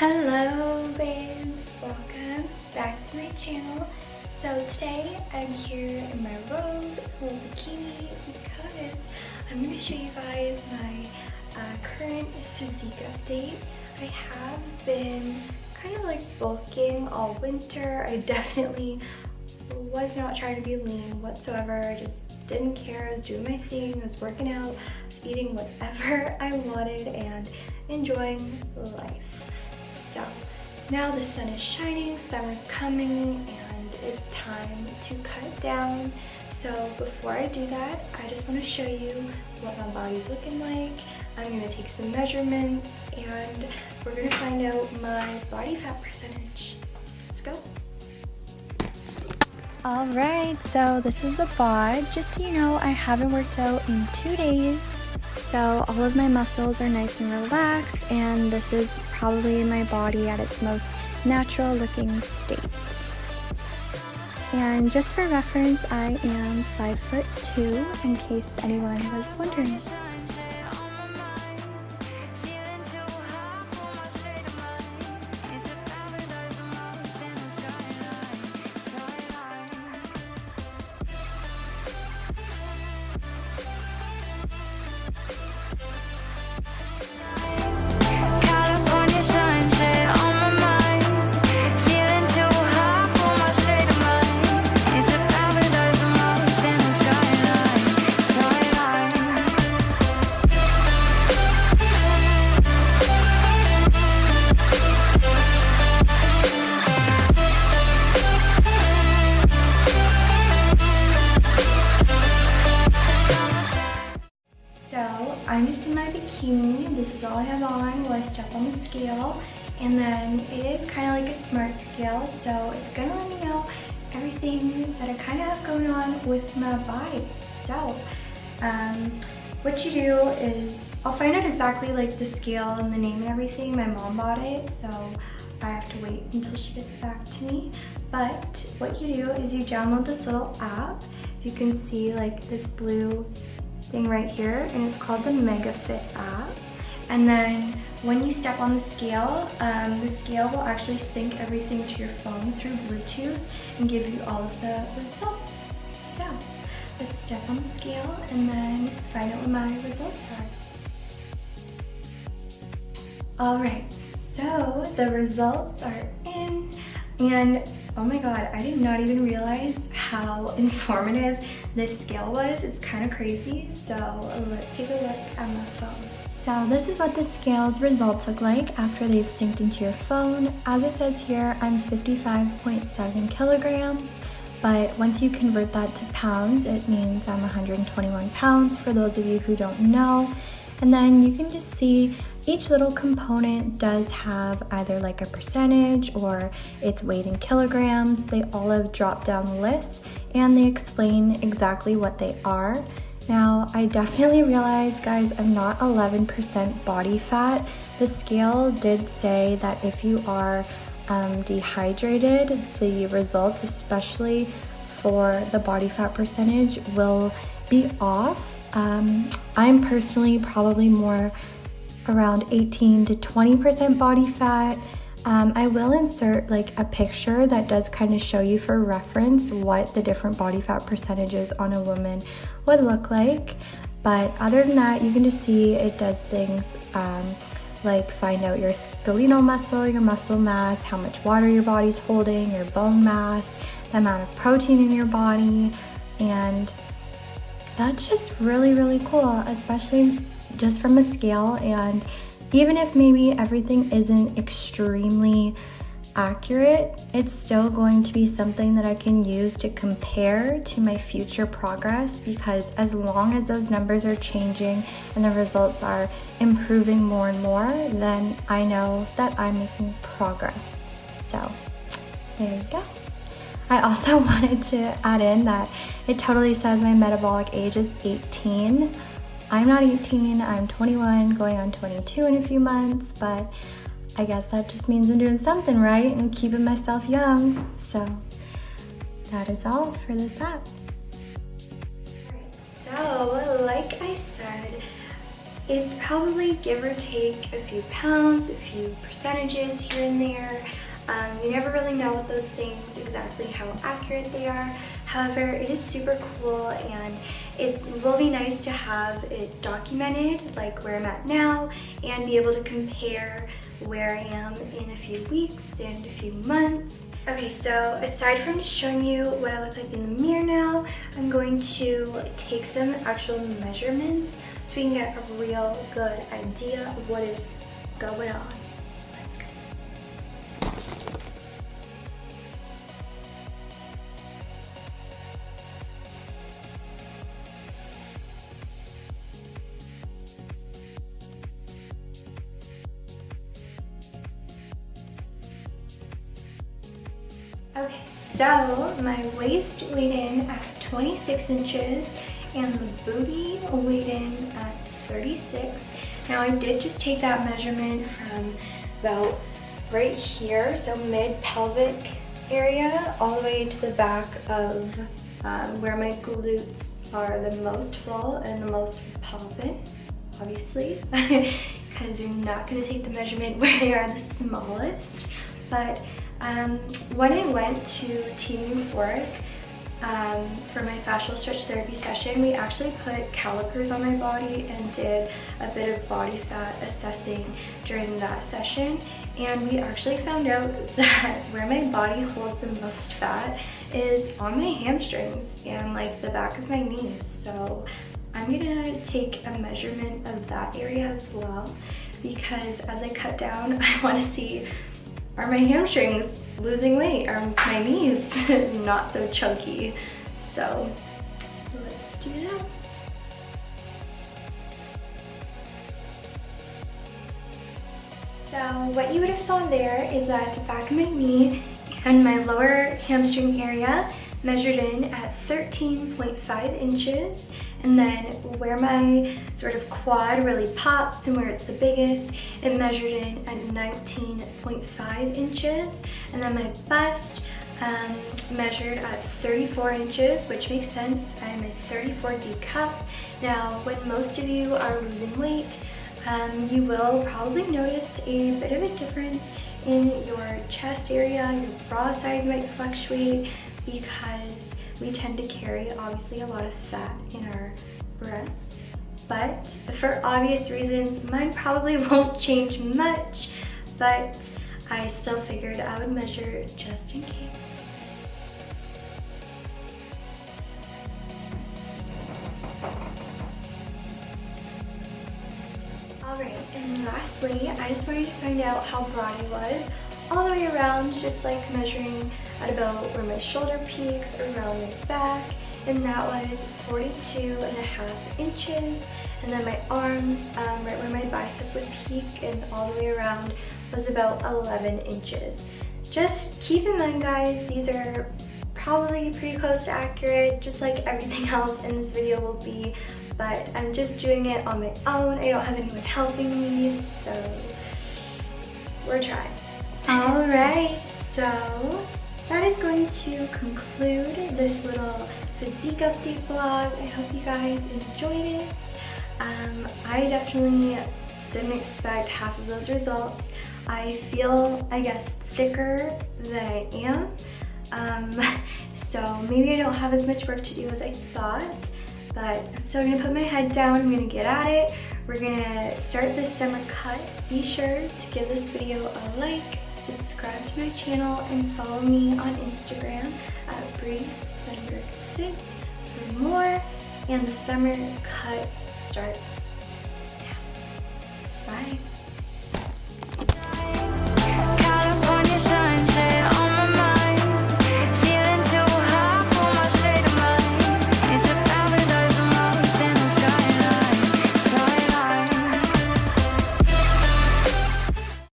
Hello babes, welcome back to my channel. So today I'm here in my robe, little bikini, because I'm going to show you guys my current physique update. I have been kind of like bulking all winter. I definitely was not trying to be lean whatsoever. I just didn't care. I was doing my thing, I was working out, I was eating whatever I wanted and enjoying life. So now the sun is shining, summer's coming, and it's time to cut down. So before I do that, I just want to show you what my body's looking like. I'm going to take some measurements and we're going to find out my body fat percentage. Let's go. Alright, so this is the bod. Just so you know, I haven't worked out in 2 days. So all of my muscles are nice and relaxed, and this is probably my body at its most natural looking state. And just for reference, I am 5'2", in case anyone was wondering. I'm just in my bikini. This is all I have on while I step on the scale. And then it is kind of like a smart scale, so it's gonna let me know everything that I kind of have going on with my body. So what you do is, I'll find out exactly like the scale and the name and everything. My mom bought it, so I have to wait until she gets back to me. But what you do is you download this little app. You can see like this blue thing right here, and it's called the MegaFit app. And then when you step on the scale will actually sync everything to your phone through Bluetooth and give you all of the results. So let's step on the scale and then find out what my results are. Alright, so the results are in, and oh my god, I did not even realize how informative this scale was. It's kind of crazy. So let's take a look at my phone. So this is what the scale's results look like after they've synced into your phone. As it says here, I'm 55.7 kilograms, but once you convert that to pounds, it means I'm 121 pounds for those of you who don't know. And then you can just see each little component does have either like a percentage or its weight in kilograms. They all have drop down lists and they explain exactly what they are. Now, I definitely realized, guys, I'm not 11% body fat. The scale did say that if you are dehydrated, the results, especially for the body fat percentage, will be off. I'm personally probably more around 18 to 20% body fat. I will insert like a picture that does kind of show you for reference what the different body fat percentages on a woman would look like. But other than that, you can just see it does things like find out your skeletal muscle, your muscle mass, how much water your body's holding, your bone mass, the amount of protein in your body, and that's just really, really cool, especially just from a scale. And even if maybe everything isn't extremely accurate, it's still going to be something that I can use to compare to my future progress, because as long as those numbers are changing and the results are improving more and more, then I know that I'm making progress. So there you go. I also wanted to add in that it totally says my metabolic age is 18. I'm not 18, I'm 21, going on 22 in a few months, but I guess that just means I'm doing something right and keeping myself young. So that is all for this app. So like I said, it's probably give or take a few pounds, a few percentages here and there. You never really know with those things exactly how accurate they are. However, it is super cool, and it will be nice to have it documented, like where I'm at now, and be able to compare where I am in a few weeks and a few months. Okay, so aside from just showing you what I look like in the mirror now, I'm going to take some actual measurements so we can get a real good idea of what is going on. Let's go. Okay, so my waist weighed in at 26 inches and the booty weighed in at 36. Now I did just take that measurement from about right here, so mid-pelvic area, all the way to the back of where my glutes are the most full and the most poppin', obviously, because you're not going to take the measurement where they are the smallest. But when I went to Team Euphoric for my fascial stretch therapy session, we actually put calipers on my body and did a bit of body fat assessing during that session. And we actually found out that where my body holds the most fat is on my hamstrings and like the back of my knees. So I'm gonna take a measurement of that area as well, because as I cut down, I want to see, are my hamstrings losing weight? Are my knees not so chunky? So let's do that. So what you would have saw there is that the back of my knee and my lower hamstring area measured in at 13.5 inches. And then where my sort of quad really pops and where it's the biggest, it measured in at 19.5 inches. And then my bust measured at 34 inches, which makes sense. I'm a 34D cup. Now, when most of you are losing weight, you will probably notice a bit of a difference in your chest area. Your bra size might fluctuate because we tend to carry obviously a lot of fat in our breasts. But for obvious reasons, mine probably won't change much, but I still figured I would measure just in case. Alright, and lastly, I just wanted to find out how broad I was all the way around, just like measuring at about where my shoulder peaks, around my back, and that was 42.5 inches. And then my arms, right where my bicep would peak and all the way around, was about 11 inches. Just keep in mind, guys, these are probably pretty close to accurate, just like everything else in this video will be, but I'm just doing it on my own. I don't have anyone helping me, so we're trying. Alright, so that is going to conclude this little physique update vlog. I hope you guys enjoyed it. I definitely didn't expect half of those results. I feel, I guess, thicker than I am. So maybe I don't have as much work to do as I thought, but I'm still gonna put my head down. I'm gonna get at it. We're gonna start this summer cut. Be sure to give this video a like, subscribe to my channel, and follow me on Instagram at Fit for more. And the summer cut starts now. Bye.